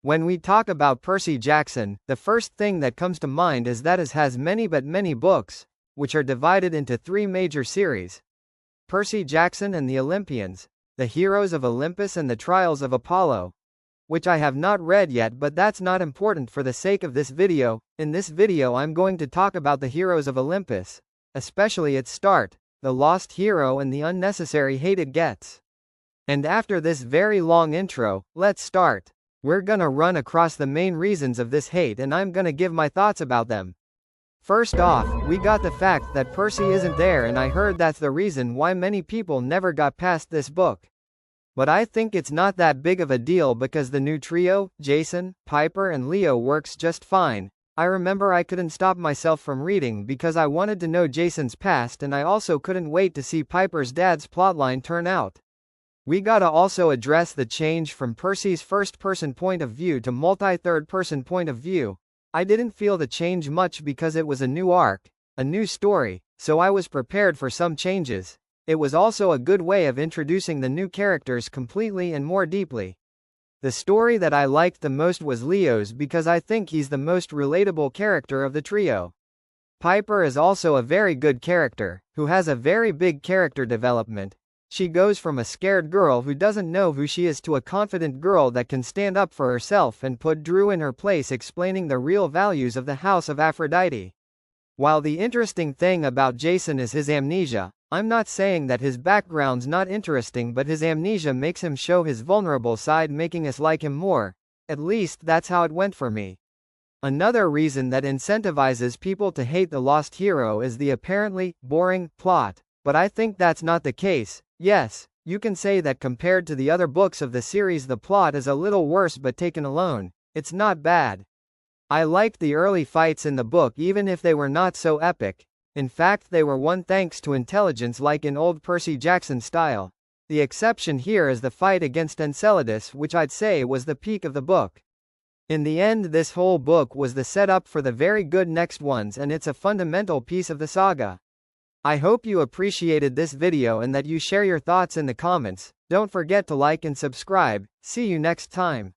When we talk about Percy Jackson, the first thing that comes to mind is that it has many books, which are divided into three major series. Percy Jackson and the Olympians, The Heroes of Olympus and the Trials of Apollo, which I have not read yet, but that's not important for the sake of this video. In this video I'm going to talk about the Heroes of Olympus, especially its start, the lost hero and the unnecessary hate it gets. And after this very long intro, let's start. We're gonna run across the main reasons of this hate and I'm gonna give my thoughts about them. First off, we got the fact that Percy isn't there, and I heard that's the reason why many people never got past this book. But I think it's not that big of a deal because the new trio, Jason, Piper and Leo, works just fine. I remember I couldn't stop myself from reading because I wanted to know Jason's past, and I also couldn't wait to see Piper's dad's plotline turn out. We gotta also address the change from Percy's first-person point of view to multi-third-person point of view. I didn't feel the change much because it was a new arc, a new story, so I was prepared for some changes. It was also a good way of introducing the new characters completely and more deeply. The story that I liked the most was Leo's because I think he's the most relatable character of the trio. Piper is also a very good character, who has a very big character development. She goes from a scared girl who doesn't know who she is to a confident girl that can stand up for herself and put Drew in her place, explaining the real values of the House of Aphrodite. While the interesting thing about Jason is his amnesia, I'm not saying that his background's not interesting, but his amnesia makes him show his vulnerable side, making us like him more. At least that's how it went for me. Another reason that incentivizes people to hate the lost hero is the apparently boring plot, but I think that's not the case. Yes, you can say that compared to the other books of the series the plot is a little worse, but taken alone, it's not bad. I liked the early fights in the book even if they were not so epic. In fact, they were won thanks to intelligence like in old Percy Jackson style. The exception here is the fight against Enceladus, which I'd say was the peak of the book. In the end, this whole book was the setup for the very good next ones, and it's a fundamental piece of the saga. I hope you appreciated this video and that you share your thoughts in the comments. Don't forget to like and subscribe. See you next time.